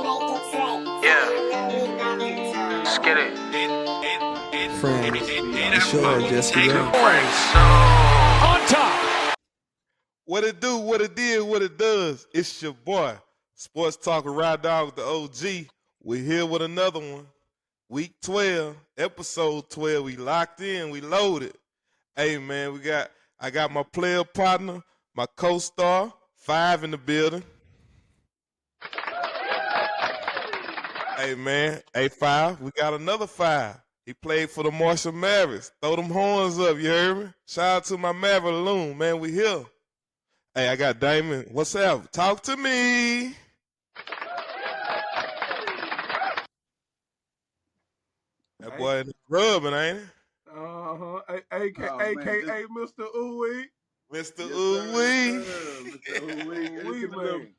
Yeah. Let's get it. Friends, it's your Jesse Take it Ray. away. So On top. What it do, what it did, what it does. It's your boy, Sports Talker Ride Dog with the OG. We here with another one. Week 12, episode 12. We locked in, we loaded. Hey man, I got my player partner, my co-star, 5 in the building. Hey man, A5, we got another 5. He played for the Marshall Mavericks. Throw them horns up, you heard me? Shout out to my Maverick Loon, man, we here. Hey, I got Damon. What's up? Talk to me. That boy rubbing, ain't it? AKA Mr. Ooey. Mr. Yes, Ooey. Mr. Ooey. Man.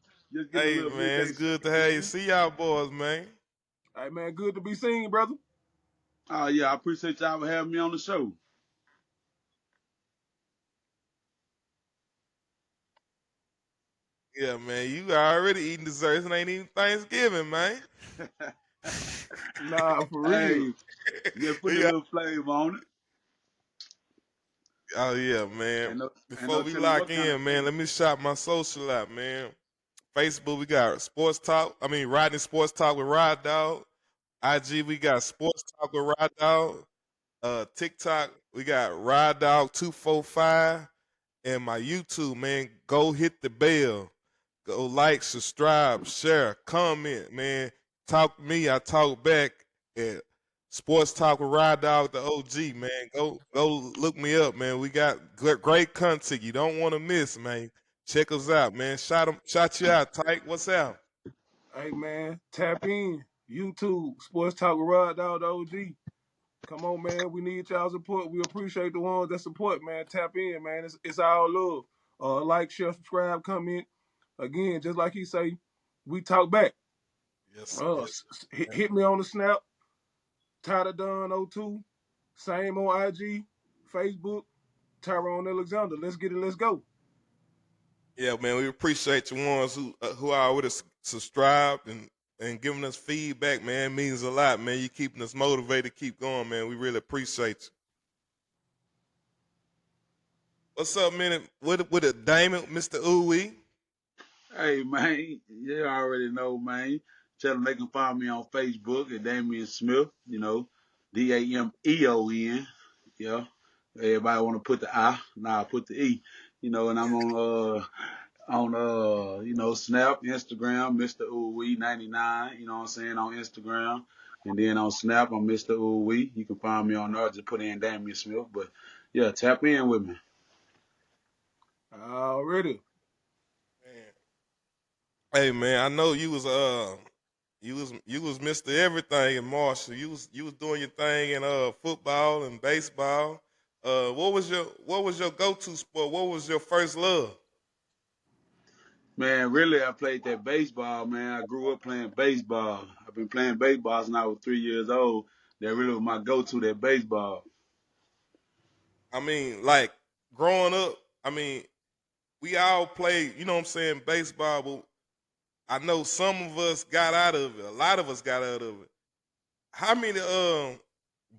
Hey, man, it's good to have you. See y'all boys, man. Hey, man, good to be seen, brother. Oh, yeah, I appreciate y'all for having me on the show. Yeah, man, you already eating desserts and ain't even Thanksgiving, man. Nah, for real. Hey, just put a little flavor on it. Oh, yeah, man. Ain't no Before we telling lock what kind in, of man, let me shout my social out, man. Facebook, we got Rodney Sports Talk with Rod Dog. IG, we got Sports Talk with Rod Dog. TikTok, we got Ride Dog 245, and my YouTube, man. Go hit the bell, go like, subscribe, share, comment, man. Talk to me, I talk back at Sports Talk with Ride Dog, the OG, man. Go look me up, man. We got great content you don't want to miss, man. Check us out, man. Shout you out, Tyke. What's up? Hey, man, tap in. YouTube, Sports Talk with Rod Dog, the OG. Come on, man. We need y'all support. We appreciate the ones that support, man. Tap in, man. It's all love. Like, share, subscribe, comment. Again, just like he say, we talk back. Yes, yes. Hit me on the snap. Tyler Dunn 02. Same on IG, Facebook. Tyrone Alexander. Let's get it. Let's go. Yeah, man, we appreciate the ones who are already subscribed and giving us feedback, man. It means a lot, man. You keeping us motivated, keep going, man. We really appreciate you. What's up, man? With it, Damon, Mr. Ooey? Hey, man, you already know, man. Tell them they can find me on Facebook at Damian Smith, Dameon. Yeah. Everybody want to put the I, nah, I put the E, and I'm on Snap, Instagram, Mr. Ooey 99, you know what I'm saying, on Instagram. And then on Snap, I'm Mr. Ooey. You can find me on there, just put in Damian Smith. But yeah, tap in with me. Already. Hey, man, I know you was Mr. Everything in Marshall. You was doing your thing in football and baseball. What was your go-to sport? What was your first love? Man, really, I played that baseball, man. I grew up playing baseball. I've been playing baseball since I was 3 years old. That really was my go-to, that baseball. I mean, like growing up, I mean, we all played, you know what I'm saying, baseball, but I know some of us got out of it. A lot of us got out of it. How many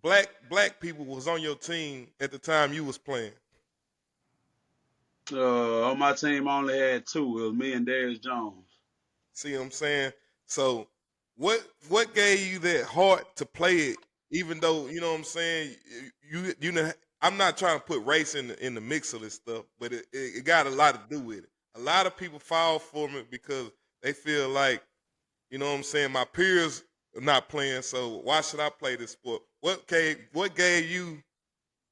black people was on your team at the time you was playing? On my team, I only had two. It was me and Darius Jones. See what I'm saying? So what gave you that heart to play it, even though, you know what I'm saying, you know, I'm not trying to put race in the mix of this stuff, but it got a lot to do with it. A lot of people fall for it because they feel like, you know what I'm saying, my peers are not playing, so why should I play this sport? What gave you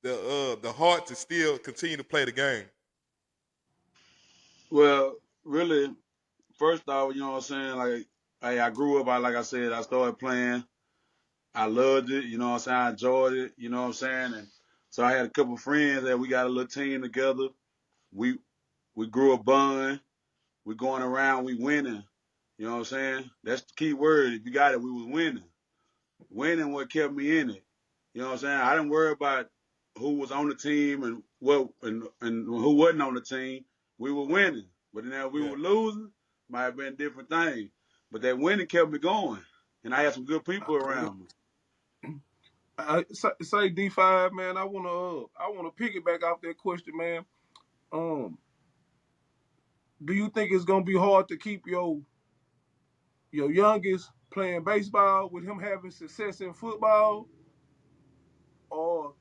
the heart to still continue to play the game? Well, really, first off, you know what I'm saying? Like, hey, I grew up, like I said, I started playing. I loved it, you know what I'm saying? I enjoyed it, you know what I'm saying? And so I had a couple of friends that we got a little team together. We we grew a bond. We going around, we winning. You know what I'm saying? That's the key word. If you got it, we was winning. Winning what kept me in it. You know what I'm saying? I didn't worry about who was on the team and and who wasn't on the team. We were winning. But then if we Yeah. were losing, might have been a different thing. But that winning kept me going, and I had some good people around me. Say D5, man. I wanna piggyback off that question, man. Um, do you think it's gonna be hard to keep your youngest playing baseball with him having success in football, or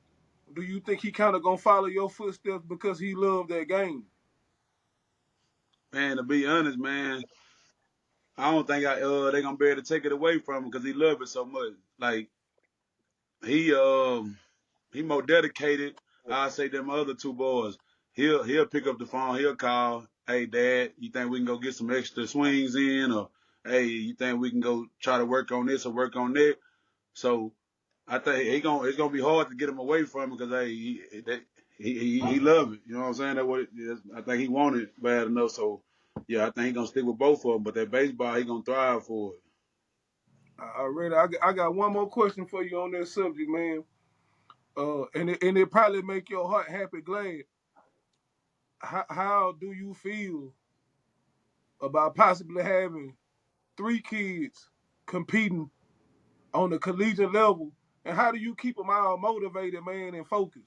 do you think he kind of gonna follow your footsteps because he loved that game? Man, to be honest, man, I don't think they gonna be able to take it away from him because he loved it so much. Like he he more dedicated. I say them other two boys. He'll pick up the phone. He'll call. Hey, Dad, you think we can go get some extra swings in, or hey, you think we can go try to work on this or work on that? So I think it's gonna be hard to get him away from him because hey, he love it. You know what I'm saying? That what it is. I think he wanted it bad enough. So yeah, I think he's gonna stick with both of them. But that baseball, he gonna thrive for it. I got one more question for you on that subject, man. And it probably make your heart happy, glad. How do you feel about possibly having three kids competing on the collegiate level, and how do you keep them all motivated, man, and focused?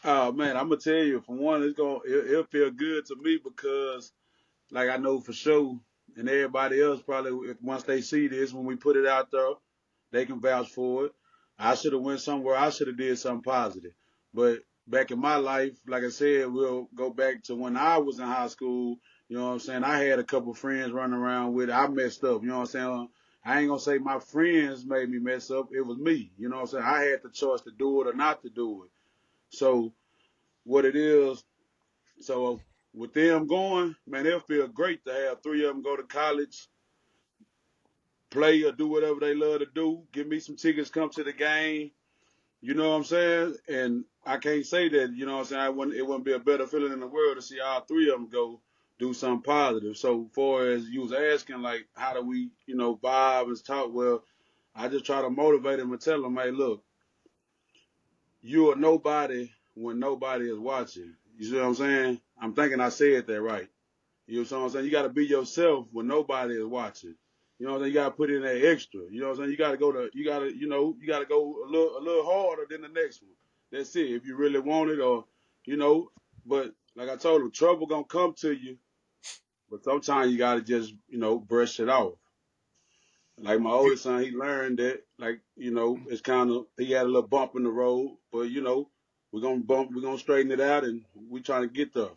Oh man, I'm gonna tell you. For one, it'll feel good to me because like I know for sure, and everybody else probably once they see this when we put it out there, they can vouch for it. I should have went somewhere. I should have did something positive. But back in my life, like I said, we'll go back to when I was in high school. You know what I'm saying? I had a couple friends running around with it. I messed up. You know what I'm saying? I ain't gonna say my friends made me mess up. It was me. You know what I'm saying? I had the choice to do it or not to do it. So what it is, so with them going, man, it'll feel great to have three of them go to college, play or do whatever they love to do. Give me some tickets, come to the game. You know what I'm saying? And I can't say that, you know what I'm saying? It wouldn't be a better feeling in the world to see all three of them go do something positive. So far as you was asking, like, how do we, vibe and talk? Well, I just try to motivate them and tell them, hey, look, you are nobody when nobody is watching. You see what I'm saying? I'm thinking I said that right. You know what I'm saying? You got to be yourself when nobody is watching. You know what I'm saying? You got to put in that extra. You know what I'm saying? You got to go a little harder than the next one. That's it. If you really want it or, you know, but like I told him, trouble going to come to you. But sometimes you got to just, brush it off. Like my You, oldest son, he learned that, like, it's kind of, he had a little bump in the road, but, we're going to straighten it out and we trying to get there.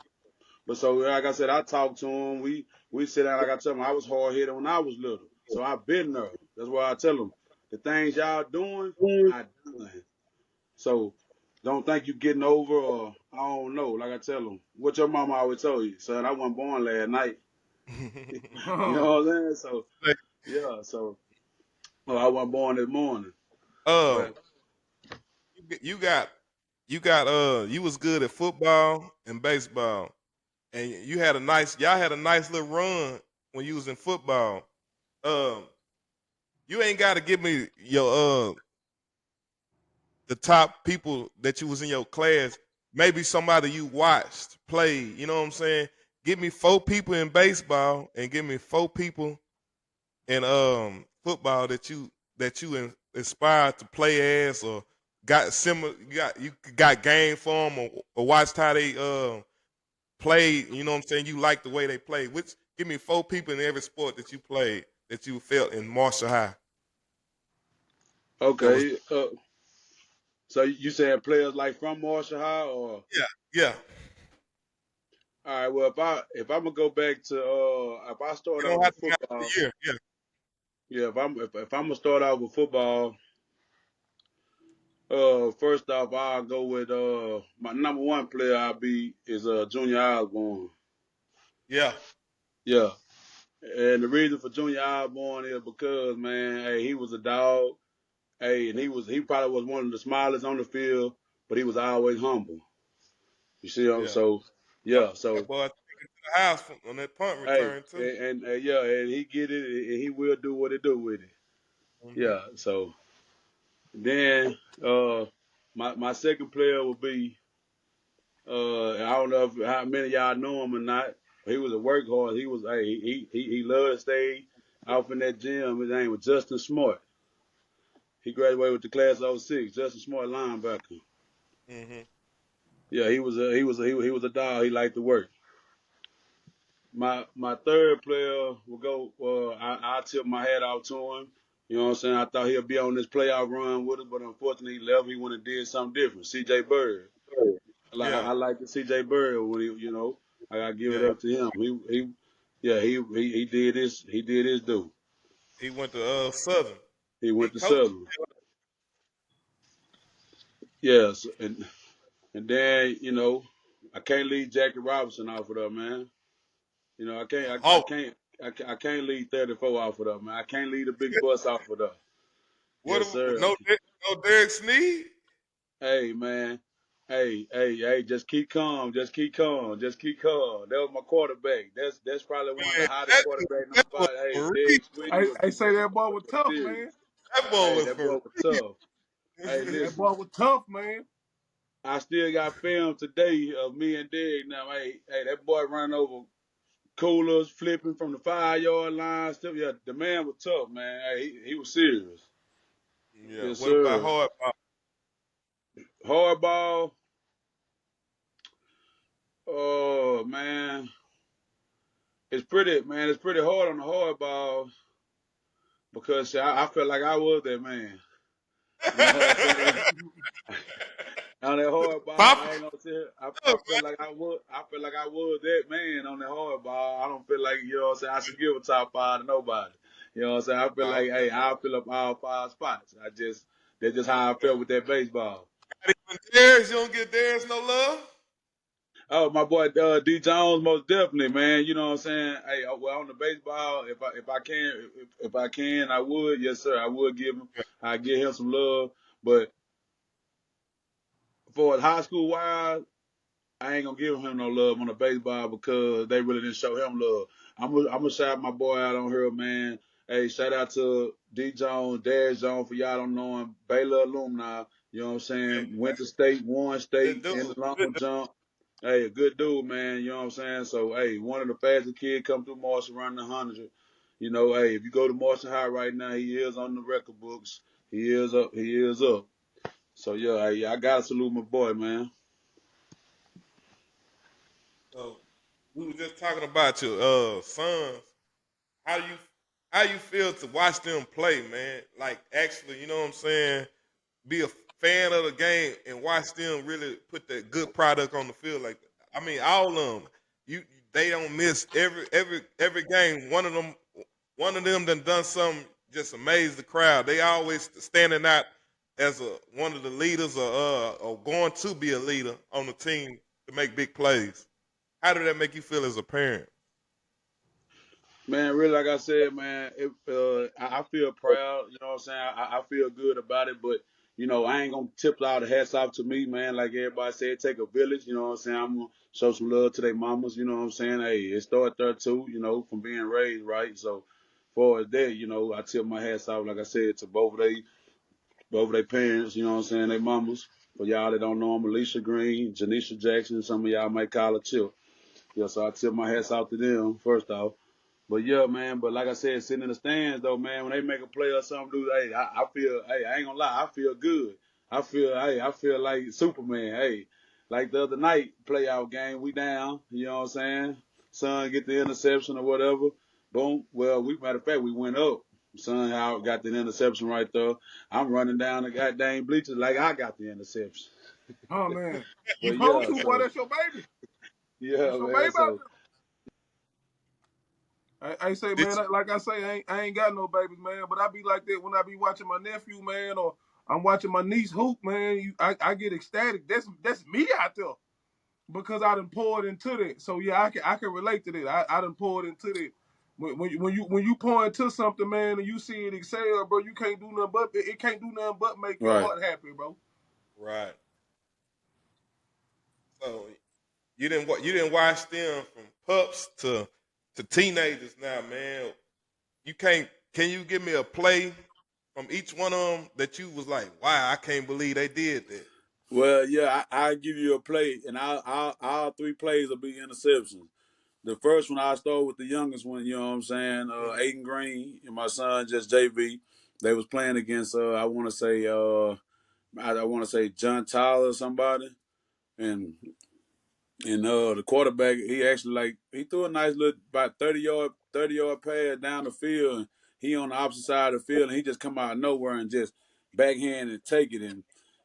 But so, like I said, I talked to him. We sit down. Like I tell him, I was hard headed when I was little, so I've been there. That's why I tell him the things y'all doing, I done. So don't think you getting over or I don't know. Like I tell him, what your mama always told you, son. I wasn't born last night. You know what I'm saying? So yeah. So I wasn't born this morning. um, But you was good at football and baseball, and y'all had a nice little run when you was in football. Um, you ain't got to give me your the top people that you was in your class. Maybe somebody you watched play. You know what I'm saying? Give me four people in baseball and give me four people in football inspired to play as or got similar. You got game for them or watched how they played. You know what I'm saying? You like the way they play. Which give me four people in every sport that you played that you felt in Marshall High. That was okay. So you saying players like from Marshall High or? yeah, yeah. All right. Well, if I'm gonna go back to if I start You out don't have with to match the football, year. Yeah, yeah. If I'm gonna start out with football, first off I'll go with my number one player I'll be is Junior Osborne. yeah. Yeah. And the reason for Junior Osborne is because man, hey, he was a dog. Hey, and he probably was one of the smallest on the field, but he was always humble. You see, Yeah. so yeah, That so boy took it to the house on that punt hey, return too. and yeah, and he get it, and he will do what he do with it. Hmm. Yeah, so then my second player will be I don't know how many of y'all know him or not. He was a workhorse. He was he loved to stay off in that gym. His name was Justin Smart. He graduated with the class of '06. Justin Smart, linebacker. Mm-hmm. Yeah, he was a dog. He liked to work. My third player will go. I tip my hat out to him. You know what I'm saying? I thought he'd be on this playoff run with us, but unfortunately he left. He went and did something different. C.J. Bird. Yeah, I like the C.J. Bird when he, I gotta give it yeah. up to him. He did his due. He went to Southern. He He went to coached. Southern. Yes, and then I can't leave Jackie Robinson off of that, man. I can't I, I Oh, can't I can't leave 34 off of that, man. I can't leave the big bus off of that. what? Yes, sir. No Derek Sneed. Hey, man. Hey, just keep calm. Just keep calm. Just keep calm. That was my quarterback. That's probably one of the Man, hottest quarterbacks on that boy fire. Hey, for real. Derek Sweeney I was say that boy was tough, serious. man. That boy Hey, was that for boy was tough. Hey, real. That listen. boy was tough, man. I still got film today of me and Derek. Now, hey, that boy running over coolers, flipping from the 5 yard line. Still, yeah, the man was tough, man. Hey, he was serious. Yeah. Yes, What about sir. hard? Hardball. Oh man, It's pretty hard on the hardball because see, I felt like I was that man. You know what I'm saying? On that hard ball, Pop, I ain't gonna say it. I up, feel like I would. I feel like I was that man on that hard ball. I don't feel like what I'm saying. I should give a top five to nobody. You know what I'm saying? I feel man. like, Okay. hey, I'll fill up all five spots. That's just how I felt with that baseball. Not even Darius, you don't get Darius no love. Oh, my boy D Jones, most definitely, man. You know what I'm saying? Hey, well, on the baseball, if I can, I would. Yes, sir, I would give him. I give him some love. But for high school wise, I ain't gonna give him no love on the baseball because they really didn't show him love. I'm gonna shout my boy out on here, man. Hey, shout out to D Jones, Darius Jones, for y'all don't know him, Baylor alumni. You know what I'm Yeah, saying? Went to state, won good state dude. in the long Good dude. jump. Hey, a good dude, man. You know what I'm saying? So, hey, one of the fastest kids come through Marshall running 100. Hey, if you go to Marshall High right now, he is on the record books. He is up. He is up. So, yeah, hey, I gotta salute my boy, man. So we were just talking about your sons. How you how you feel to watch them play, man? Like actually, you know what I'm saying? Be a fan of the game and watch them really put that good product on the field. Like I mean, all of them. They don't miss every game. One of them done something just amazed the crowd. They always standing out as one of the leaders or going to be a leader on the team to make big plays. How did that make you feel as a parent? Man, really, like I said, man, I feel proud. You know what I'm saying? I feel good about it, but I ain't gonna tip all the hats off to me, man. Like everybody said, take a village. You know what I'm saying? I'm gonna show some love to their mamas. You know what I'm saying? Hey, it started there too. From being raised right. So, far as that, I tip my hats off, like I said, to both of their parents. You know what I'm saying? They mamas. For y'all that don't know, I'm Alicia Green, Janisha Jackson. Some of y'all might call her Chip. Yeah, so I tip my hats off to them first off. But yeah, man. But like I said, sitting in the stands though, man, when they make a play or something, dude, hey, I feel, hey, I ain't gonna lie, I feel good. I feel like Superman. Hey, like the other night playoff game, we down. You know what I'm saying? Son get the interception or whatever. Boom. Well, matter of fact, we went up. Son how got the interception right there. I'm running down the goddamn bleachers like I got the interception. Oh man, you But supposed yeah, to, boy. so That's your baby. yeah, That's your man. baby out So there. I say, Did man, like I say, I ain't got no babies, man. But I be like that when I be watching my nephew, man, or I'm watching my niece hoop, man. I get ecstatic. That's me out there because I done poured into that. So yeah, I can relate to that. I done poured into that. When you pour into something, man, and you see it excel, bro, you can't do nothing but it can't do nothing but make your right. heart happy, bro. right. So you didn't watch them from pups to teenagers now, man. You can't. Can you give me a play from each one of them that you was like, wow, I can't believe they did that. Well, yeah, I give you a play, and all three plays will be interceptions. the first one I started with the youngest one. You know what I'm saying? Aiden Green and my son just JV. They was playing against I want to say I want to say John Tyler or somebody, and the quarterback, he actually he threw a nice little about 30 yard pass down the field, and he on the opposite side of the field, and he just come out of nowhere and just backhand and take it. And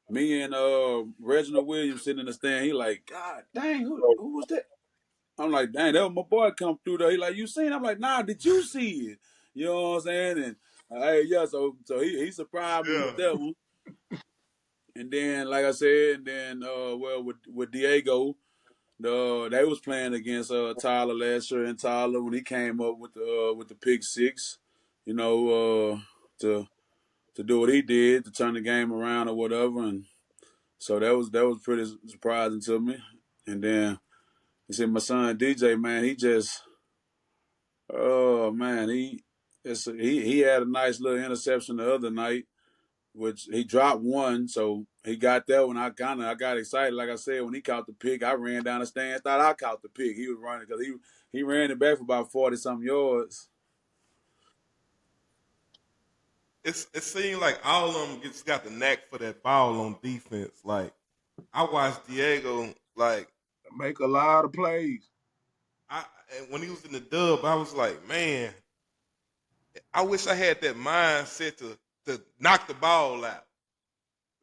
me and Reginald Williams sitting in the stand, he like, God dang, who was that? I'm like, dang, that was my boy come through there. He like, you seen it? I'm like, nah, did you see it? You know what I'm saying? And hey, yeah, so he surprised me Yeah. with that one. And then, like I said, and then well with Diego, they was playing against Tyler last year, and Tyler when he came up with the pick six, you know, to do what he did to turn the game around or whatever, and so that was pretty surprising to me. And then you see my son DJ, man, he just oh man, he had a nice little interception the other night, which he dropped one, so he got that one. I got excited. Like I said, when he caught the pick, I ran down the stands, thought I caught the pick. He was running because he ran it back for about 40-something yards. It seemed like all of them just got the knack for that ball on defense. Like I watched Diego, like Make a lot of plays. and when he was in the dub, I was like, man, I wish I had that mindset to knock the ball out.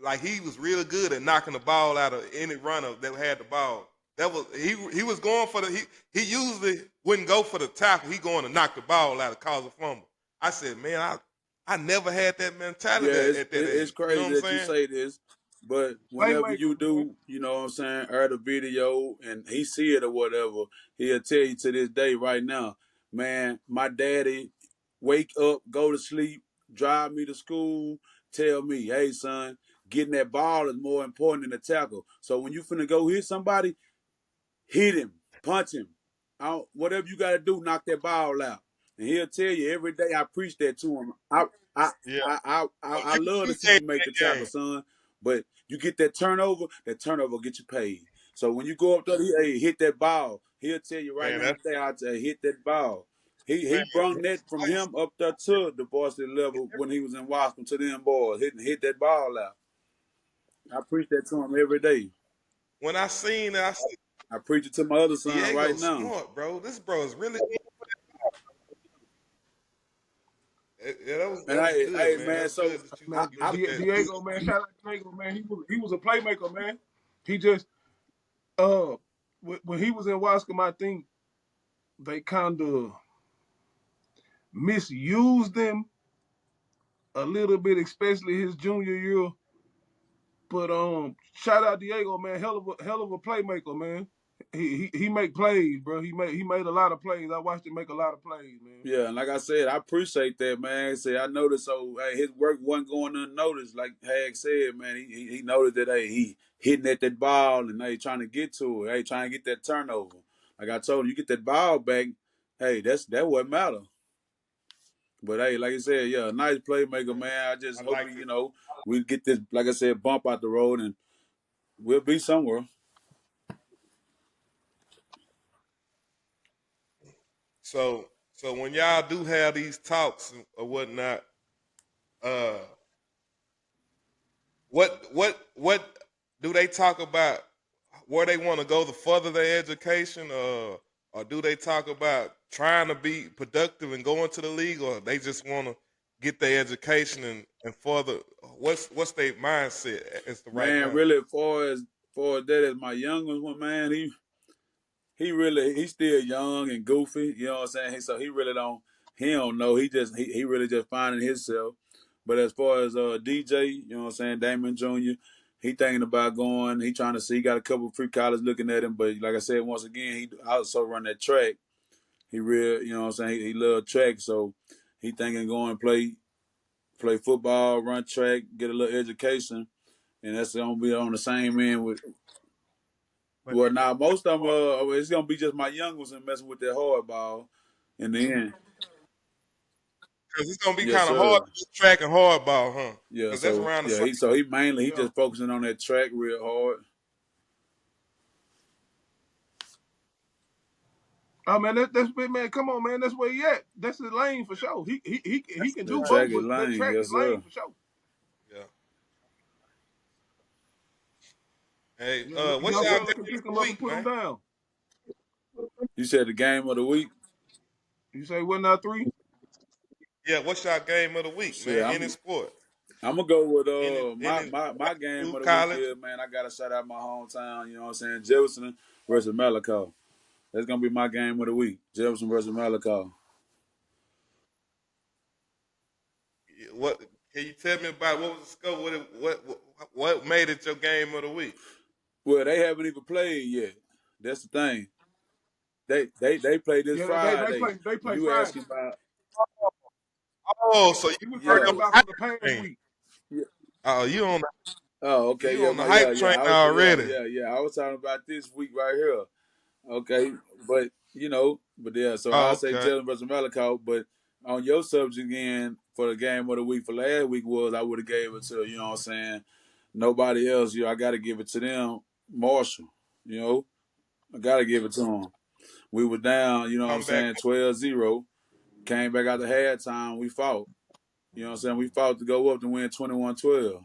Like he was real good at knocking the ball out of any runner that had the ball. That was he was going for he usually wouldn't go for the tackle. He going to knock the ball out and cause a fumble. I said, man, I never had that mentality Yeah, at that it's age. You know what crazy I'm that you saying? say this, but whenever you Playmaker, man. do, you know what I'm saying, air the video and he see it or whatever, he'll tell you to this day right now, man, my daddy wake up, go to sleep, drive me to school, tell me, hey son, getting that ball is more important than the tackle. So when you finna go hit somebody, hit him, punch him. Whatever you got to do, knock that ball out. And he'll tell you every day. I preach that to him. I Yeah. I You love to see appreciate you make the that tackle, game. son. But you get that turnover will get you paid. So when you go up there, hey, hit that ball. He'll tell you right Man, now, that's stay out there, hit that ball. He man, brung that from him up there to the varsity level when he was in Washington to them boys, hit that ball out. I preach that to him every day. when I seen it, I said, I preach it to my other son right Diego's now. smart, bro. This bro is really yeah, And that was good, hey, man. man. That's So good that Man, you I put that. Diego, man, shout out to Diego, man. He was a playmaker, man. He just when he was in Wascom, I think they kind of misused him a little bit, especially his junior year. But shout out Diego, man, hell of a playmaker, man. He make plays, bro. He made a lot of plays. I watched him make a lot of plays, man. yeah, and like I said, I appreciate that, man. Say I noticed. So hey, his work wasn't going unnoticed. Like Hag said, man, he noticed that hey, he hitting at that ball and hey, trying to get to it. Hey, trying to get that turnover. Like I told him, you get that ball back. Hey, that what matter. But hey, like I said, yeah, nice playmaker, man. I I just hope like it. we get this, like I said, bump out the road and we'll be somewhere. So when y'all do have these talks or whatnot, uh, what do they talk about? Where they want to go to further their education, or do they talk about trying to be productive and going to the league, or they just want to get their education and further? What's their mindset as to right Man, now? really, far as that as my youngest one, man, he's still young and goofy, you know what I'm saying? So he don't know. He really just finding himself. But as far as DJ, you know what I'm saying, Damon Jr., he thinking about going. He trying to see. He got a couple of free college looking at him. But like I said, once again, he also run that track. He real, you know what I'm saying. He love track, so he thinking going play football, run track, get a little education, and that's gonna be on the same end with. But Well, now most of them, it's gonna be just my young ones and messing with that hardball in the end. because it's gonna be Yes, kind of hard sir. to do track and hardball, huh? Yeah, Because that's so around the yeah, same. he Yeah. just focusing on that track real hard. Oh man, that's big man. Come on, man. That's where he at. That's his lane for sure. He can The do track both, is but that lane, track yes is lane sir. for sure. Yeah. Hey, Yeah, what's young y'all fella game can of pick the him up and week, put him man? down. You said the game of the week. You say what now 3? Yeah, what's y'all game of the week, Shit, man? Any sport, I'm gonna go with any my game school, of the week college. is, man. I gotta shout out my hometown. You know what I'm saying? Jefferson versus Malachi. That's gonna be my game of the week. Jefferson versus Malachi. What can you tell me about? What was the score? What made it your game of the week? Well, they haven't even played yet. That's the thing. They play this Yeah, Friday. they play You Friday. asking about? Oh, so you He was already talking Yeah, on about the from the hype past train? week. yeah. Oh, Oh, okay, you yeah, on the my yeah, hype yeah. train I was already? I was talking about this week right here. Okay, but yeah. So I Oh, say okay. Jalen versus Malachi. But on your subject again for the game of the week for last week was I would have gave it to what I'm saying. Nobody else. I got to give it to them. Marshall. You know, I got to give it to them. We were down. You know what I'm Come back. saying? 12-0. Came back out the halftime. We fought. You know what I'm saying? We fought to go up to win 21-12.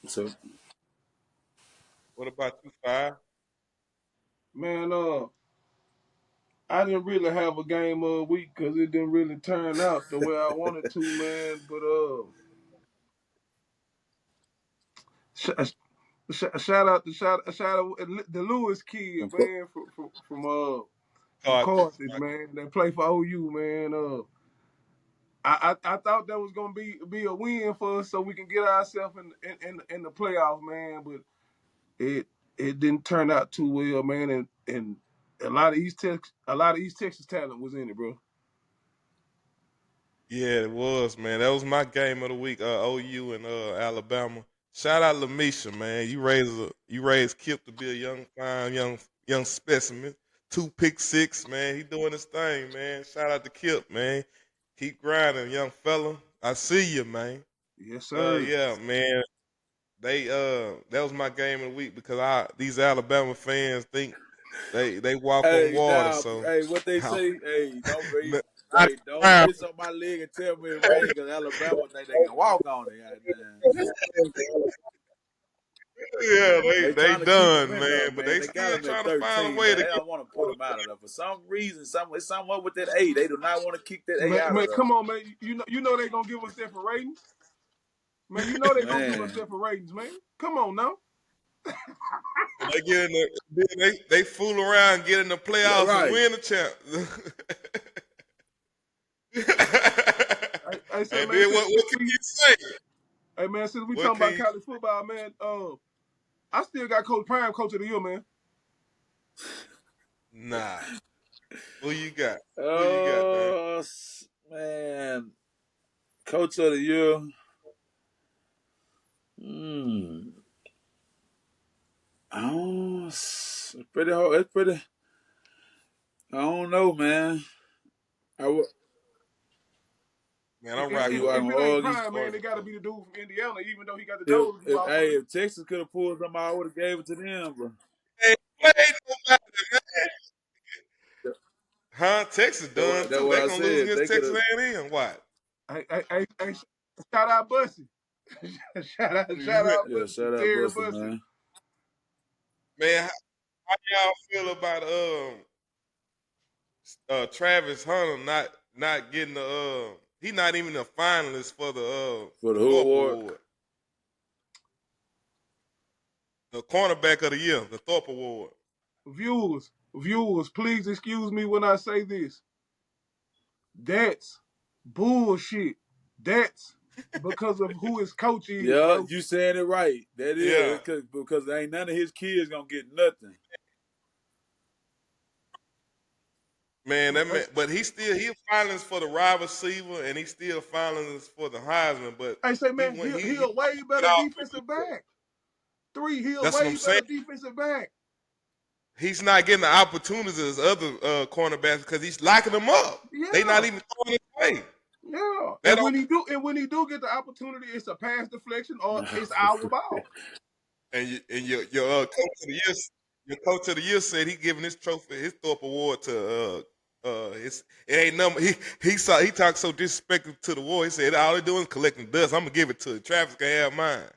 So What about you, five? Man, I didn't really have a game of the week because it didn't really turn out the way I wanted to, man. But sh- shout out the Lewis kid, man, from Carthage. Carthage, man. That play for OU, man. I thought that was gonna be a win for us, so we can get ourselves in the playoff, man. But it it didn't turn out too well, man. And a lot of East Texas talent was in it, bro. Yeah, it was, man. That was my game of the week. OU and Alabama. Shout out Lamisha, man. You raised Kip to be a young, fine, young specimen. 2 pick 6, man. He doing his thing, man. Shout out to Kip, man. Keep grinding, young fella. I see you, man. Yes, sir. Yeah, man. That was my game of the week because these Alabama fans think they walk on hey, water, now, so hey, what they I'm say? Hey, don't be, not hey, don't time. piss on my leg and tell me it rain because Alabama think they can walk on it. Goddamn. Yeah, They they trying to keep them done, in there, man, but man. they They got still them at trying to find a 13, way man. to They get. don't want to put them out of there for some reason. It's something up with that A. They do not want to kick that A out of Man, there, come on, man. You know they gonna give us that for ratings. Man, you know they gonna give us man. that for ratings, man. Come on now. They get in the they fool around, and get in the Yeah, playoffs and right. win the champ. I say, And man, then what can you say? hey man, since we What talking can about you? college football, man, I still got Coach Prime, Coach of the Year, man. Nah. Who you got? Who you got, Dan? Man. Coach of the year. Hmm. Oh, it's pretty hard. It's pretty. I don't know, man. I would. Man, I'm If, Are if, rocking you with out if on it ain't Oregon? Prime, man, it got to Georgia. be the dude from Indiana, even though he got the If nose if lost for hey, me. if Texas could have pulled something, I would have gave it to them, bro. Hey, play nobody, man. Huh? Texas done That's too. what They I gonna lose said. against They could Texas have. A&M. What? Hey, shout out Bussy. shout out Yeah, shout out Terry Buster, Bussy. man. Man, how y'all feel about Travis Hunter not getting the he not even a finalist for For the the Who Thorpe Award. Award, the cornerback of the year, the Thorpe Award. Viewers, please excuse me when I say this. That's bullshit. That's because of who his coach is, Yeah, bro. you saying it right. That Yeah, is because ain't none of his kids gonna get nothing. man, that Hey, man, but he a finalist for the wide receiver, and he still finalist for the Heisman. But I say, he man, went he he a way get better all defensive back. He a That's what way I'm saying. better defensive back. He's not getting the opportunities as other cornerbacks because he's locking them up. They not Yeah, even throwing it away. yeah. They don't. And when he do get the opportunity, it's a pass deflection or it's our ball. And your coach of the year, Your coach of the year said he giving his trophy, his Thorpe Award to it ain't number. He talked so disrespectful to the war. He said all they doing is collecting dust. I'm gonna give it to the Travis can have mine.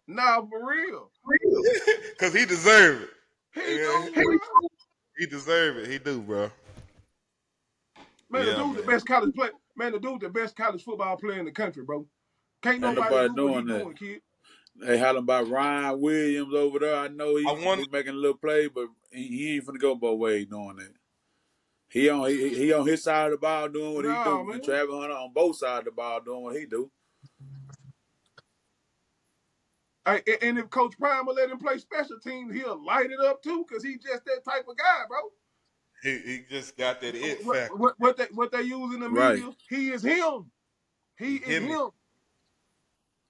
Nah, for real. Cause he deserve it. He do, bro. He deserve it. He do, bro. Man, the Yeah, dude the man. best college play. Man, the dude the best college football player in the country, bro. Can't Ain't nobody nobody do what he doing that. doing, kid. They hollering about Ryan Williams over there. I know he making a little play, but he ain't finna go both ways doing that. He on his side of the ball doing what he do, Man. and Travis Hunter on both sides of the ball doing what he do. Hey, and if Coach Prime will let him play special teams, he'll light it up too, cause he's just that type of guy, bro. He just got that it factor. What they use in the media, he is him. He is him.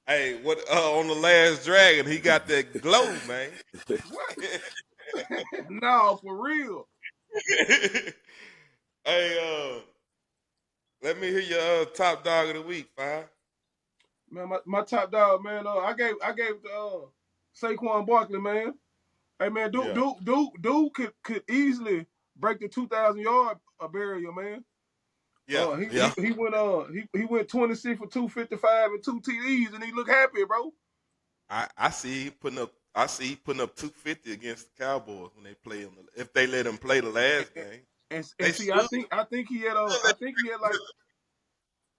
Hey, what on the Last Dragon, he got that glow, man. What? No, for real. Hey, let me hear your top dog of the week, Five. Man, my top dog, man. I gave Saquon Barkley, man. Hey, man, dude could easily break the 2,000-yard barrier, man. Yeah, He went 26 for 255 and 2 TDs, and he looked happy, bro. I see he putting up 250 against the Cowboys when they play him. If they let him play the last game, and see, I think he had like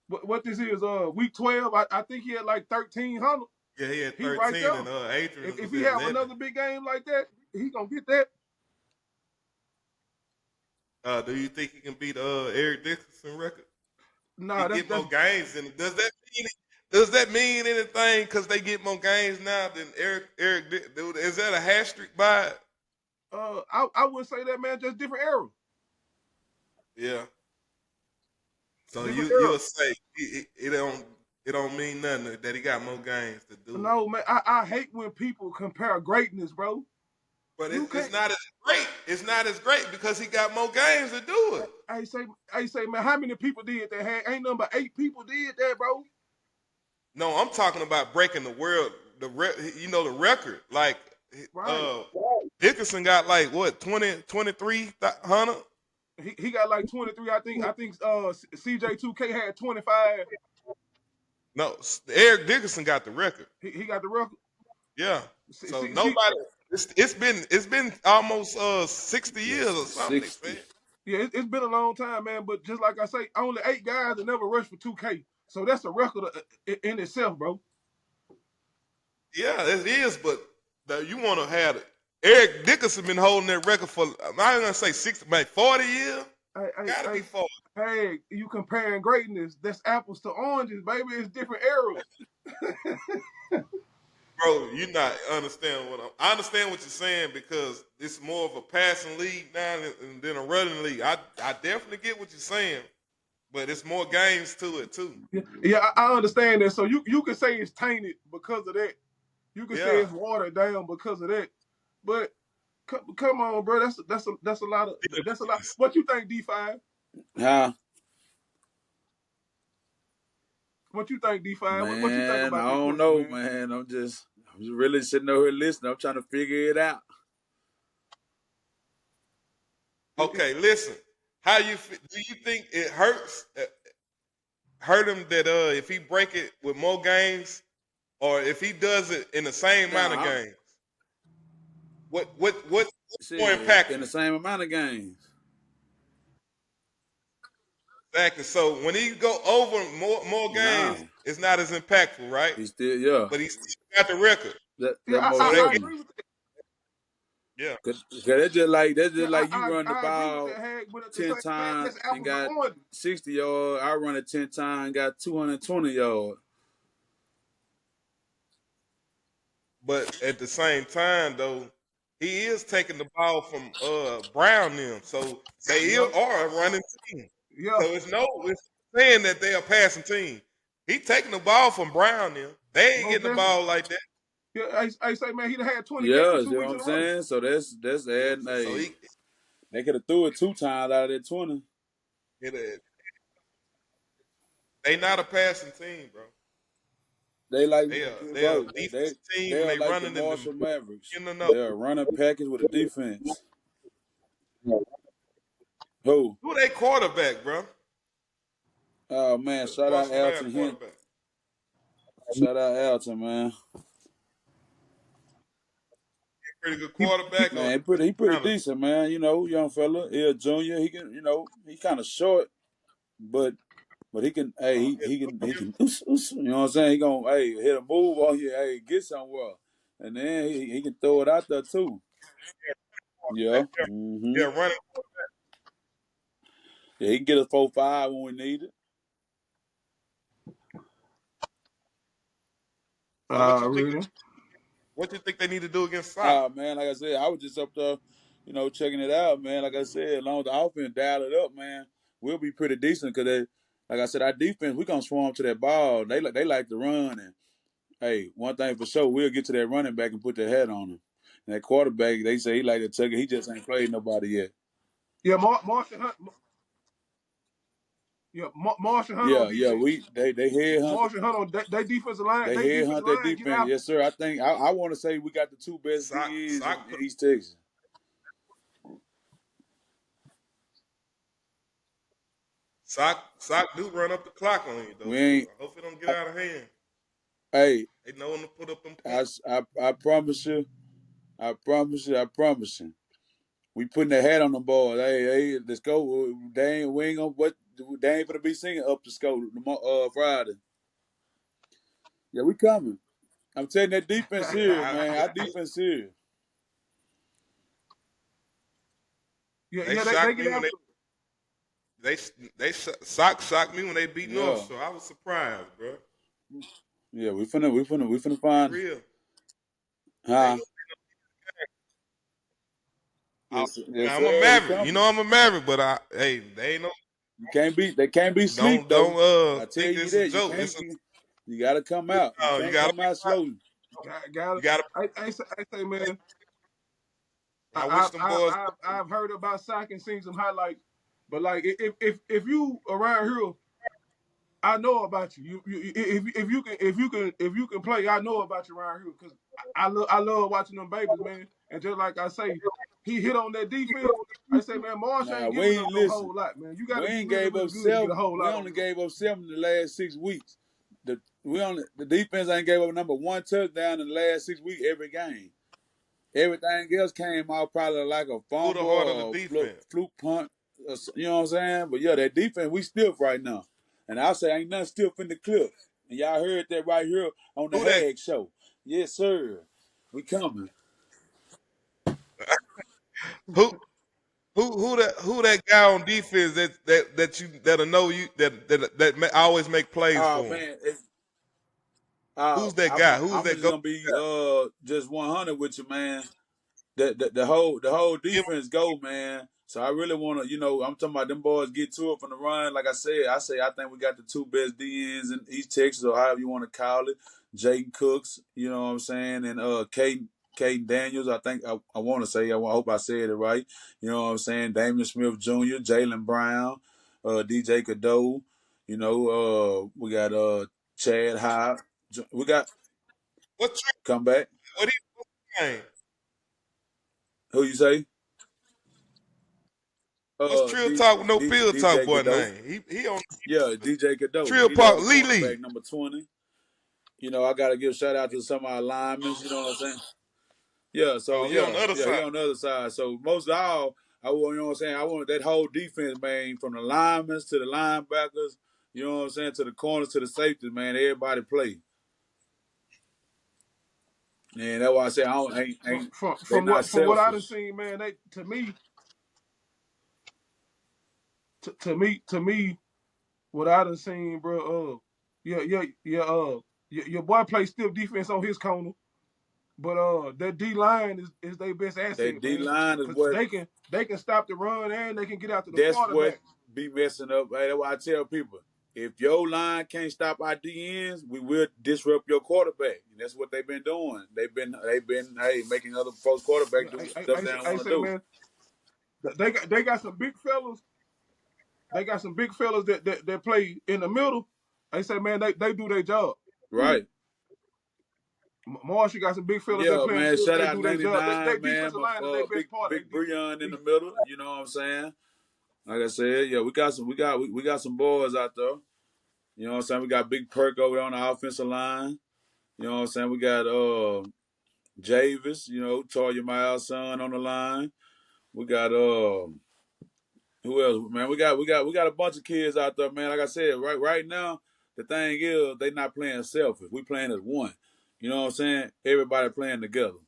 what this is week 12. I think he had like 1,300. Yeah, he had 13, right there. and Adrian. If he have another big game like that, he gonna get that. Do you think he can beat Eric Dickerson record? Nah, he get more games. And does that mean anything? Because they get more games now than Eric. Is that a hat trick by it? I wouldn't say that, man. Just different era. Yeah. So you'll say it don't mean nothing that he got more games to do. No, man. I hate when people compare greatness, bro. But it's not as great. It's not as great because he got more games to do it. I say, man, how many people did that? Ain't number 8 people did that, bro. No, I'm talking about breaking the record. Like, Dickerson got like what 2300. He got like 23. I think CJ2K had 25. No, Eric Dickerson got the record. He got the record. Yeah. So nobody. It's been almost 60 years or something. 60. Yeah, it's been a long time, man. But just like I say, only 8 guys that never rushed for 2K. So that's a record in itself, bro. Yeah, it is. But you want to have it. Eric Dickerson been holding that record for I'm not gonna say 60, maybe 40 years. Gotta be 40. Hey, you comparing greatness? That's apples to oranges, baby. It's different eras. Bro, you not understand I understand what you're saying because it's more of a passing league now than a running league. I definitely get what you're saying, but it's more games to it too. Yeah, I understand that. So you can say it's tainted because of that. You can say it's watered down because of that. But come on, bro. That's a lot. What you think, D5? Huh? What you think, D5? Man, what you think about I don't know, man. I'm just really sitting over here listening. I'm trying to figure it out. Okay, listen. Do you think it hurt him that if he break it with more games, or if he does it in the same amount of games? What's more impactful? In the same amount of games. Exactly. So when he go over more games, it's not as impactful, right? He still, but he still got the record. I agree with that. Yeah. That's just like you run the ball 10 times and got 60 yards. I run it 10 times and got 220 yards. But at the same time, though, he is taking the ball from Brown them, so they are a running team. Yeah. So it's saying that they are passing team. He taking the ball from Brown them. They ain't getting the ball like that. Yeah, I say, man, he'd have had 20 games. Yeah, you know what I'm saying? So that's adding. They could have threw it 2 times out of that 20. They not a passing team, bro. They like, They a bro. defensive They team and are they like the running in the Marshall Mavericks. in the know. They're a running package with a defense. Who? Who they quarterback, bro? Oh man, The shout out Marshall Mayer Alton Hint. quarterback. Shout out Alton, man. Pretty good he, he quarterback or He pretty talented. decent, man. You know, young fella. He a junior. He can, he kind of short, but he can. Hey, he can. You know what I'm saying? He gonna hit a move on you. Hey, get somewhere, and then he can throw it out there too. Yeah. Yeah, Mm-hmm. running. Yeah, he can get a 4-5 when we need it. So what you think? really. What you think they need to do against Sock? Man, like I said, I was just up there, checking it out, man. Like I said, as long as the offense dial it up, man, we'll be pretty decent. Cause like I said, our defense, we gonna swarm to that ball. They like to run, and hey, one thing for sure, we'll get to that running back and put the head on him. And that quarterback, they say he like to take it. He just ain't played nobody yet. Yeah, Marshall Hunt. Yeah, Marshall Hunt on Yeah, yeah, defense. they headhunt Marshall Hunt on they defensive line. they They defensive headhunt that line get defense. after. Yes, sir. I think I want to say we got the two best Sock, DEs Sock, in East Texas. Sock do run up the clock on you though. We So ain't. I hope it don't get out of hand. Hey, They know when to put up them points. I promise you. I promise you. I promise you. We putting the hat on the board. Hey, let's go. We ain't gonna what. They ain't gonna be singing up the scope Friday. Yeah, we coming. I'm telling that defense here, I, man. Our defense here. Yeah, they yeah, they shocked get me when after. they Sock shocked me when they beat North. Yeah, So I was surprised, bro. yeah. We finna Be find. real. They Huh? ain't no. Yes, yes, I'm a sir. We Maverick. You know coming. I'm a Maverick, but hey, they ain't no. You can't be. They can't be sleep Don't though. I tell think you it's a that you joke. can't. You gotta come out. You You can't gotta come out slow. Got you it. gotta. I say, man. I wish them boys. I've heard about Sock and seen some highlights, but like if you around here, I know about you. If you can play, I know about you around here because I love watching them babies, man. And just like I say, he hit on that defense. I say, man, Marsh Nah, ain't we giving ain't up no listen. whole lot, man. You got We to be ain't really, gave really up good to get a 7. whole We lot on only them. gave up 7 in the last 6 weeks. The defense ain't gave up number 1 touchdown in the last 6 weeks every game. Everything else came out probably like a Who the fumble heart of the or defense? fluke punt. You know what I'm saying? But yeah, that defense we stiff right now, and I say ain't nothing stiff in the clip. And y'all heard that right here on the Who that? Hag Show. Yes, sir. We coming. Who who that guy on defense that'll know you always make plays Oh for him? man, Who's that guy? Who's I'm that just go? gonna be just 100 with you, man. The whole Give defense go, man. So I really want to, I'm talking about them boys get to it from the run. Like I think we got the two best DNs in East Texas, or however you want to call it. Jaden Cooks, you know what I'm saying, and Caden Daniels. I think I want to say. I hope I said it right. You know what I'm saying. Damian Smith Jr., Jalen Brown, DJ Cadeau. We got Chad High. We got what Trill? come back. What's his name? Who you say? What's Trill Talk with no pill talk DJ boy Cadeau. name? He on Yeah, DJ Cadeau. Trill He the Park other Lee. cornerback, number 20. I got to give a shout out to some of our linemen. You know what I'm saying? Yeah, Oh, so he on the other he side. on the other side. So most of all, you know what I'm saying? I want that whole defense, man, from the linemen to the linebackers, you know what I'm saying, to the corners to the safeties, man. Everybody play. And that's why I say I don't ain't they not From what I done selfish. seen, man, they to me, what I done seen, bro. Your boy plays stiff defense on his corner. But that D line is their best That asset, D man. line is Cause what they can stop the run and they can get after the that's what quarterback. be messing up. Hey, that's why I tell people, if your line can't stop our DNs, we will disrupt your quarterback. And that's what they've been doing. They've been making other folks quarterback Yeah, do I, stuff I, they say, don't I want to say, do. man, they got some big fellas. They got some big fellas that play in the middle. I say, man, they do their job. Right. Marshall got some big fellas that Yeah, playing man. good. Shout They out do their job. They 99, man. defensive line is their Big best part of Big their Breon in the defense. middle. You know what I'm saying? Like I said, yeah, we got some boys out there. You know what I'm saying? We got Big Perk over there on the offensive line. You know what I'm saying? We got Javis, you know, Toya Miles' son on the line. We got who else, man? We got a bunch of kids out there, man. Like I said, right now, the thing is they not playing selfish. We playing as one. You know what I'm saying? Everybody playing together.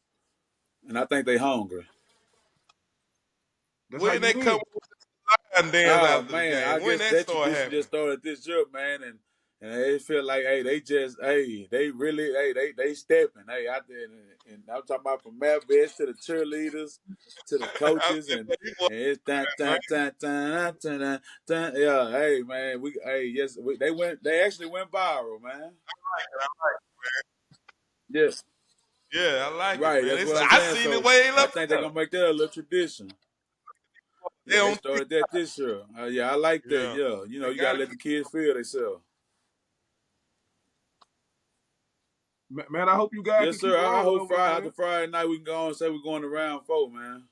And I think they hungry. That's how When you they come win. and dance Oh after the man, I game, when guess that that start tradition just happening? started this year, man, and they feel like, hey, they really, hey, they stepping, hey, out there, and I'm talking about from Matt Best to the cheerleaders, to the I coaches, said, but you want and it's man. yeah, hey man, yes, they actually went viral, man. Yes, Yeah, I like it, right, man. that's what I'm I saying. seen the So way they I love think they're it. gonna make that a little tradition. They Yeah, they on started that this year. Yeah, I like that. yeah. Yeah, you know, They you got gotta to let the kids feel themselves. Man, I hope you guys can Yes, keep sir. it I rolling hope over there, After man. Friday night we can go on and say we're going to round 4, man.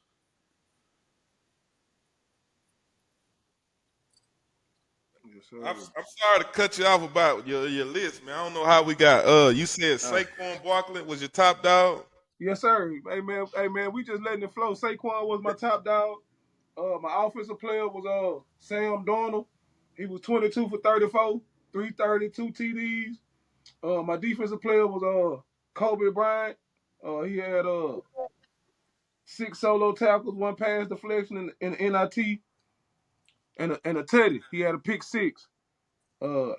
Yes, sir. I'm sorry to cut you off about your list, man. I don't know how we got you said Uh, Saquon Barkley was your top dog? Yes, sir. Hey man, we just letting it flow. Saquon was my top dog. My offensive player was Sam Darnold. He was 22 for 34, 332 TDs. My defensive player was Kobe Bryant. He had 6 solo tackles, 1 pass deflection, and an NIT, and a tutty. He had a pick six. Uh,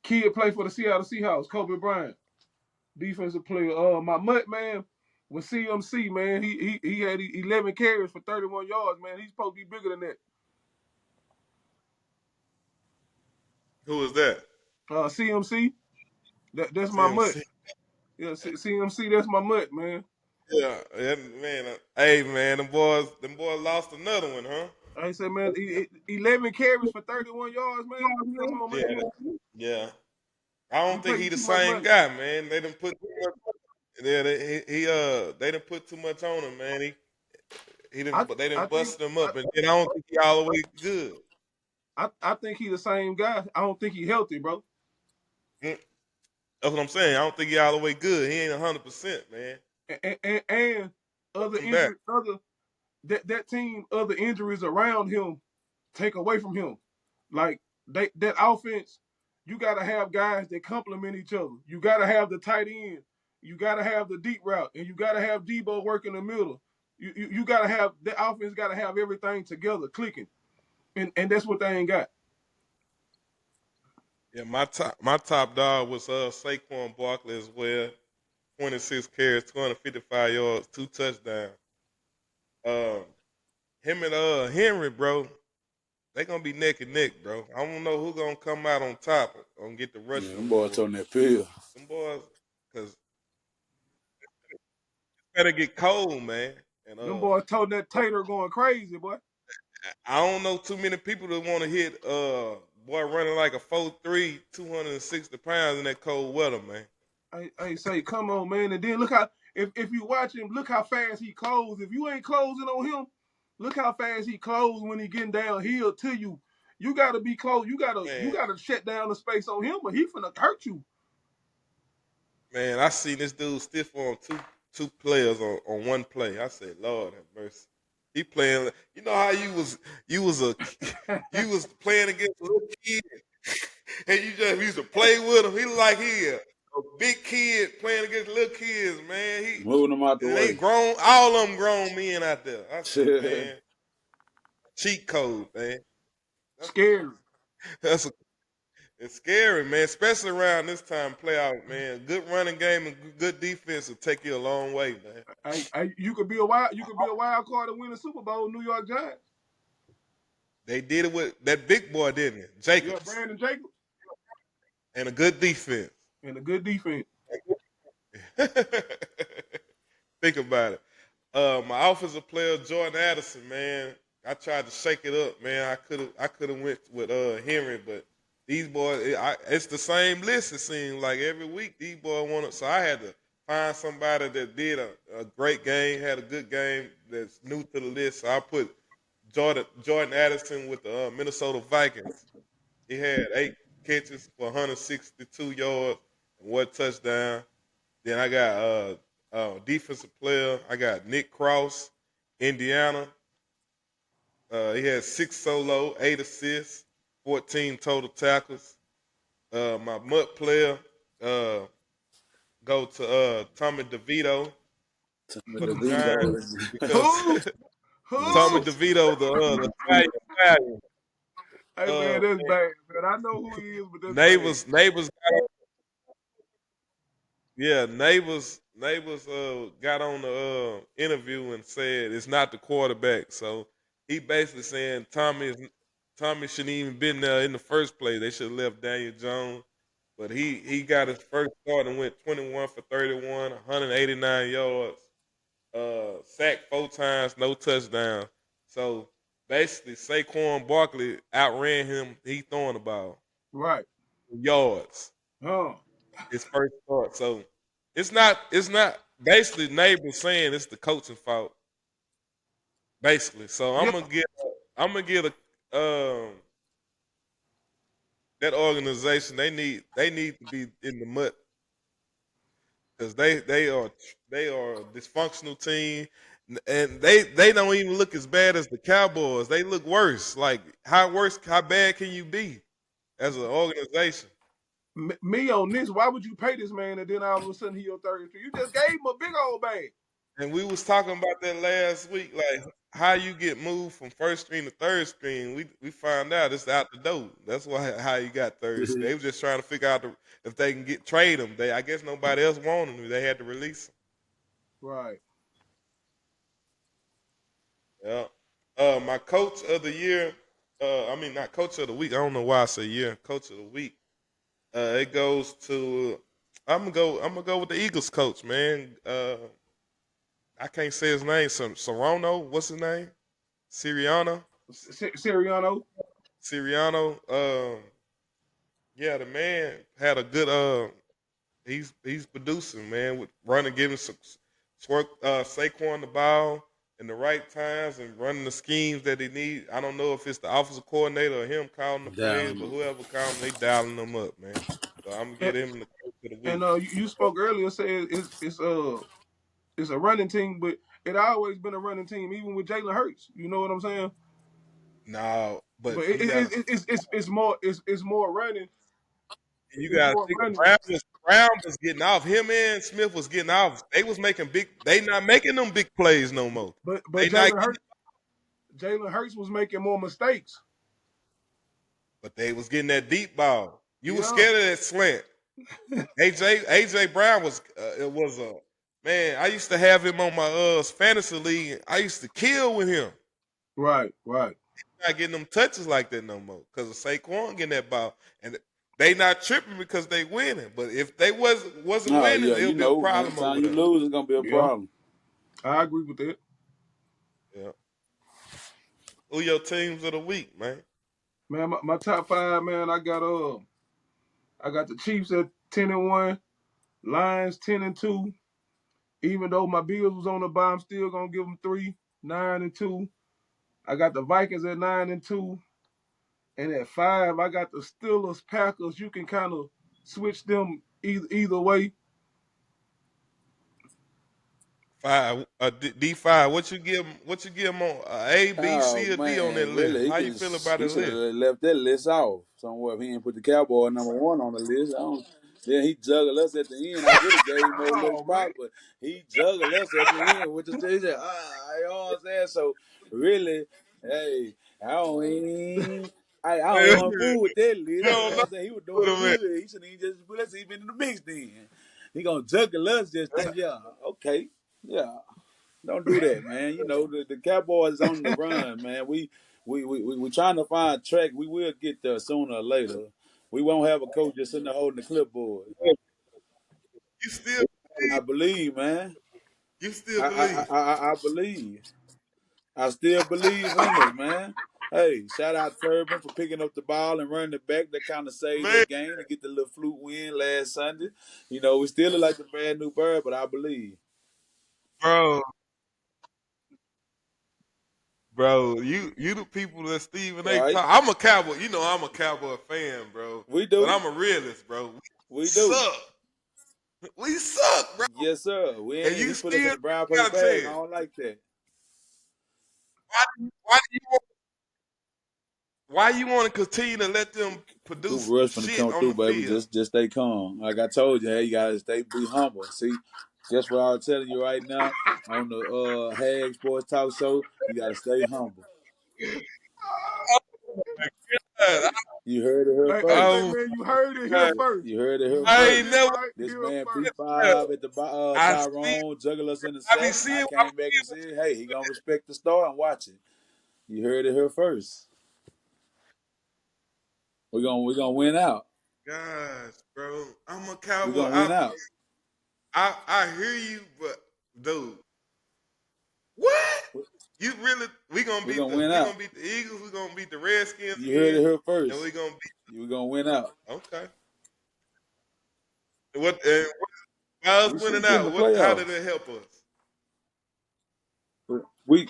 Kid played for the Seattle Seahawks. Kobe Bryant, defensive player. My mutt man was CMC, man. He had 11 carries for 31 yards, man. He's supposed to be bigger than that. Who was that? CMC, that's my mutt. CMC. Yeah, CMC, that's my mutt, man. Yeah, yeah, man. Hey, man, them boys lost another one, huh? I said, man, 11 carries for 31 yards, man. Come on, Yeah, man. yeah. I You don't think he paying the too much same money. guy, man. They didn't put too much. Yeah, they didn't put too much on him, man. He I didn't they I didn't think bust him up, and then I don't think he all the way good. I think he the same guy. I don't think he healthy, bro. Mm, That's what I'm saying. I don't think he all the way good. He ain't 100%, man. And other Come back. injury, that team, other injuries around him take away from him. Like that offense, you gotta have guys that complement each other. You gotta have the tight end, you gotta have the deep route, and you gotta have Debo working the middle. You gotta have the offense gotta have everything together, clicking. And that's what they ain't got. Yeah, my top dog was Saquon Barkley as well. 26 carries, 255 yards, 2 touchdowns. Um, him and Henry, bro, they gonna be neck and neck, bro. I don't know who gonna come out on top and get the yeah, rushing them boys award. toting that pill. Them boys, cause better get cold, man. And Them boys told that Tater going crazy, boy. I don't know too many people that want to hit boy running like a 4'3", 260 pounds in that cold weather, man. I say, come on, man. And then look how if you watch him, look how fast he closed. If you ain't closing on him, look how fast he closed when he getting downhill to you. You gotta be close. You Man, gotta shut down the space on him, or he finna hurt you. man, I seen this dude stiff on two players on one play. I said, Lord have mercy. He playing. You know how you was a you was playing against a little kid, and you just used to play with him. He look like he a big kid playing against little kids, man. Moving them out the And they way. grown. All of them grown men out there. I said, man, cheat code, man. That's Scary. that's a, it's scary, man. Especially around this time playoff, man. Good running game and good defense will take you a long way, man. You could be a wild card and win the Super Bowl, New York Giants. They did it with that big boy, didn't it? Yeah, Jacobs. Brandon Jacobs And a good defense. and a good defense. Think about it. My offensive player, Jordan Addison, man. I tried to shake it up, man. I could have went with Henry, but These boys, it's the same list. It seems like every week these boys want to. So I had to find somebody that did a great game, had a good game that's new to the list. So I put Jordan Addison with the Minnesota Vikings. He had 8 catches for 162 yards and 1 touchdown. Then I got defensive player. I got Nick Cross, Indiana. He had 6 solo, 8 assists, 14 total tackles. My MUT player uh, go to Tommy DeVito for the Giants because Who? Tommy Who? DeVito, the Italian. Hey man, that's bad, man. I know who he is, but that's bad. Neighbors neighbors got on the interview and said it's not the quarterback. So he basically saying Tommy shouldn't even been there in the first place. They should have left Daniel Jones. But he got his first start and went 21 for 31, 189 yards, sacked 4 times, no touchdown. So basically Saquon Barkley outran him. He throwing the ball Right. yards. Huh. His first start. So it's not basically neighbors saying it's the coaching fault. Basically. So Yeah. I'm gonna get a that organization they need to be in the mud because they are a dysfunctional team and they don't even look as bad as the Cowboys. They look worse. Like how bad can you be as an organization? Me on this, why would you pay this man and then all of a sudden he your third string? You just gave him a big old bag. And we was talking about that last week, like how you get moved from first string to third string. We found out it's out the door. That's why how you got third string. They was just trying to figure out if they can trade him. I guess nobody else wanted him. They had to release him. Right. Yeah. My coach of the year. I mean not coach of the week. I don't know why I say year. Coach of the week. It goes to. I'm gonna go with the Eagles coach, man. I can't say his name. Serrano. What's his name? Siriano. Siriano. Siriano. Yeah, the man had a good. He's producing, man, with running, giving some Saquon the ball in the right times and running the schemes that he need. I don't know if it's the offensive coordinator or him calling the plays, but whoever calling, they dialing them up, man. So I'm gonna And, get him the coach of the and week. you spoke earlier, said it's a running team, but it always been a running team, even with Jalen Hurts. You know what I'm saying? No, but But you got to it's more running. you It's got to more think running. Brown was getting off. Him and Smith was getting off. They was making big. They not making them big plays no more. But They not Jalen Hurts was making more mistakes. but they was getting that deep ball. You was Yeah. scared of that slant. AJ Brown was it was a man. I used to have him on my fantasy league. I used to kill with him. Right. Right. Not getting them touches like that no more because of Saquon getting that ball, and they not tripping because they winning. But if they wasn't Oh winning, yeah, it'll you be a know, problem anytime over you there. lose, it's gonna be a Yeah. problem. I agree with that. Yeah. Who your teams of the week, man? Man, my top five, man, I got the Chiefs at 10-1, Lions 10-2. Even though my Bills was on the bye, I'm still gonna give them 3, 9-2. I got the Vikings at 9-2. And at 5, I got the Steelers, Packers. You can kind of switch them either way. Five, D5. What you give them on A, B, Oh C, or D on that man, list? really, How you feel about he the should list? have left that list off somewhere. If he didn't put the Cowboy #1 on the list, I don't. Then he juggled us at the end. I would have gave him more little Oh man. spot, but he juggled us at the end, which is he said, you know what I'm saying? So really, hey, I don't even. I don't want to fool with that list. You You know don't what know I'm saying? He was what doing I mean. good. He shouldn't even just put us even in the mix then. He gonna juggle us, just think, yeah, okay, yeah. Don't do that, man. You know the Cowboys on the run, man. We trying to find track. We will get there sooner or later. We won't have a coach just sitting there holding the clipboard. You still I believe, man. you still I believe. I, I, I believe. I still believe in us, man. Hey, shout out Turbin for picking up the ball and running it back. That kind of saved Man, that game to get the little fluke win last Sunday. You know, we still look like the brand new bird, but I believe. bro, bro, you the people that Stephen A. Right? talk. I'm a Cowboy. You know, I'm a Cowboy fan, bro. We But do. I'm a realist, bro. We We do. suck. We suck, bro. Yes, sir. We And ain't you he put us in still the brown paper gotta bag. I say it. don't like that. Why you want to continue to let them produce Cooper Rush finna shit come on through, the baby. field? Just stay calm. Like I told you, hey, you gotta be humble. See, just what I was telling you right now on the Hag Sports Talk Show. You gotta stay humble. God, You heard it here Hey, first. oh man, you heard it here God, first. You heard it here You I heard ain't first. it never. right This here man first. B5 at the I see. Tyrone juggle us in the I be sack, and I seeing. came back and said, "Hey, he gonna respect the star and watch it." You heard it here first. We gonna win out. Gosh, bro, I'm a We Cowboy. gonna win out. I hear you, but dude, what? You really? We gonna win out. We gonna beat the Eagles. We gonna beat the Redskins You heard it again, here and we first. gonna beat. We gonna win out. Okay. What? By us We winning should get in the out, what? How did playoffs. it help us? We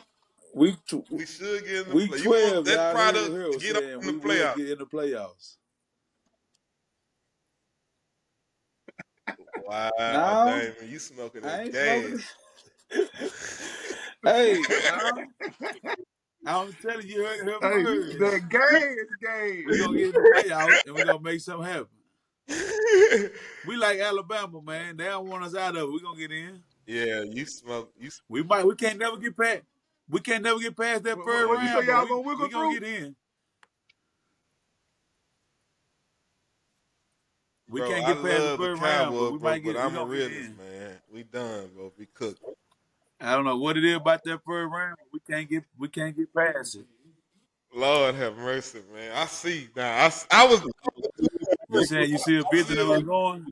we We should get in the week play. You want 12. that Y'all heard it product here to get up saying in the we will playoffs? get in the playoffs. Wow, Now Damon, you smoking I that ain't gas. smoking it. Hey, now I'm telling you, heard it here Hey, first. that gas We're game. gonna get in the playoffs and we're gonna make something happen. We like Alabama, man. They don't want us out of it. We're gonna get in. Yeah, you smoke. You We can't never get past. We can't never get past that first yeah, What you you say round, but y'all smoke. gonna we wiggle gonna through? get in. We Bro, can't I get past the love the first round, but Cowboy, we bro, might but get. We I'm a gonna get realist, in. man. We done, bro. We cooked. I don't know what it is about that first round. But we can't get past it. Lord have mercy, man. I see now. I was You saying you see a I vision of us still. going?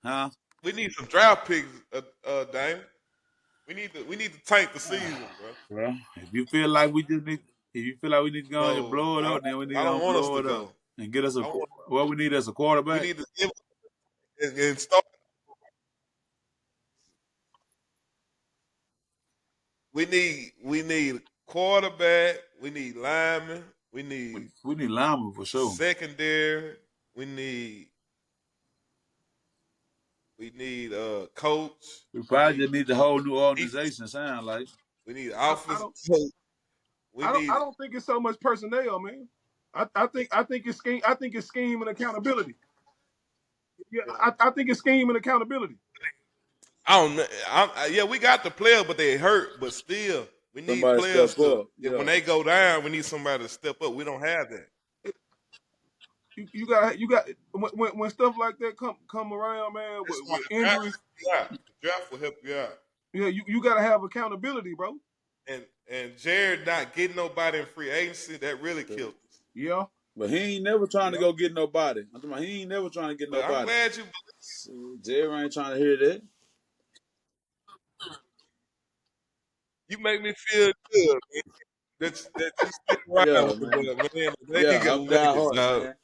Huh? We need some draft picks, Dame. We need to tank the season, bro. Well, if you feel like we just need, if you feel like we need to go and No, blow it up, then we need I to don't want us blow to it up go. and get us a I want, what we need as a we quarterback. need to give and start. We need quarterback. We need linemen. We need We need linemen for sure. secondary. We need we need coach. We We probably need just need the whole new defense. organization. Sound like We need I offense. don't We need I don't think it's so much personnel, man. I think it's scheme. I think it's scheme and accountability. Yeah, I think it's scheme and accountability. I don't know. Yeah, we got the players, but they hurt. But still, we need somebody players step to. up. When Yeah, they go down, we need somebody to step up. We don't have that. You got when stuff like that come around, man, That's why with the draft injuries. will help you out. The draft will help you out. Yeah, you got to have accountability, bro. And Jared not getting nobody in free agency that really killed us. Yeah, but he ain't never trying to yeah. go get nobody. I'm talking about he ain't never trying to get But I'm nobody. glad you. Jerry ain't trying to hear that. You make me feel good man, that you stick around Yeah, with man. the man. They Yeah, ain't gonna I'm make die it, horse, dog. man.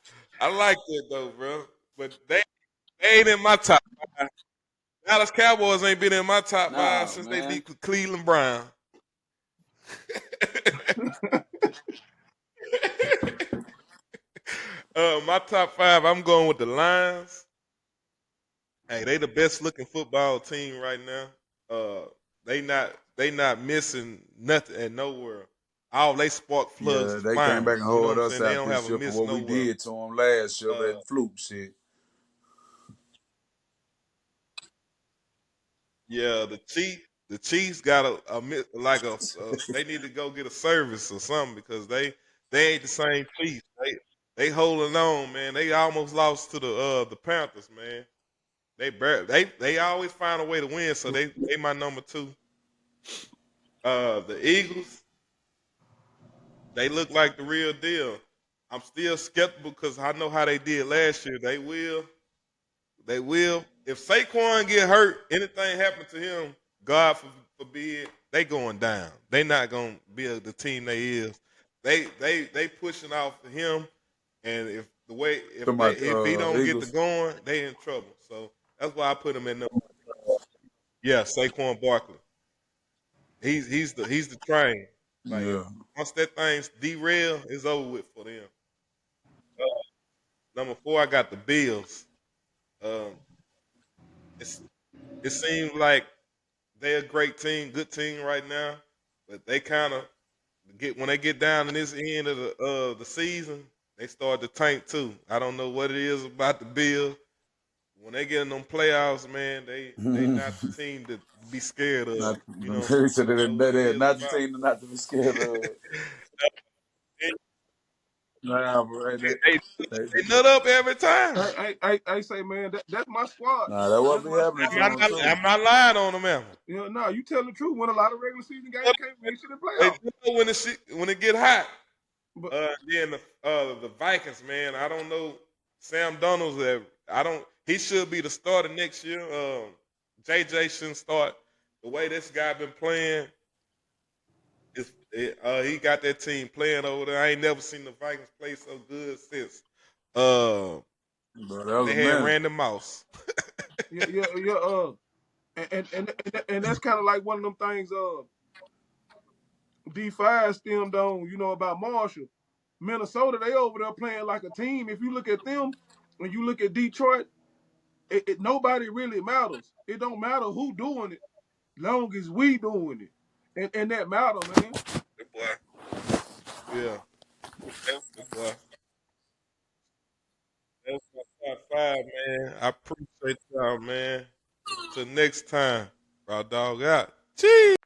I like that though, bro. But they ain't in my top five. Dallas Cowboys ain't been in my top five Nah, since they man. beat Cleveland Brown. My top five, I'm going with the Lions. Hey, they the best looking football team right now. They not missing nothing and nowhere. All they spark plugs Yeah, is they came back firing. and You know what hold I'm us saying? They out don't this have a year for miss what we nowhere. did to them last year, Uh, that fluke shit. yeah, the Chiefs got they need to go get a service or something because they ain't the same Chiefs. They holding on, man. They almost lost to the Panthers, man. They always find a way to win, so they my number two. The Eagles, they look like the real deal. I'm still skeptical because I know how they did last year. They will. They will. If Saquon get hurt, anything happen to him, God forbid, they going down. They not gonna be the team they is. they pushing off him, and Talking about if he don't get the Eagles. going, they in trouble. So that's why I put him in there. Yeah, Saquon Barkley. He's the train. Like Yeah. once that thing's derailed, it's over with for them. Uh, number 4, I got the Bills. Um, it's it seems like they're a great team, good team right now, but they kind of get when they get down in this end of the season, they start to tank too. I don't know what it is about the Bills. When they get in them playoffs, man, they not the team to be scared of. Not You know, they said I don't know what it they're is not the about. team not to be scared of. they, Nah, bro, they, they nut up every time. I say, man, that's my squad. nah, that what That's be my happening to squad. them too. I'm not lying on them, man. You know, no, you tell the truth. When a lot of regular season games can't make it in They playoffs. know when it get hot. But Then the Vikings, man. I don't know Sam Donald's. I don't. He should be the starter next year. JJ shouldn't start. The way this guy been playing, he got that team playing over there. I ain't never seen the Vikings play so good since uh, Bro, that was they a had minute. Randy Moss. yeah. And that's kind of like one of them things. D5 stemmed on, about Marshall. Minnesota, they over there playing like a team. If you look at them and you look at Detroit, nobody really matters. It don't matter who doing it, long as we doing it, and that matter, man. That boy, yeah, that boy. That's my top 5, man. I appreciate y'all, man. Till next time, raw dog out. Cheese.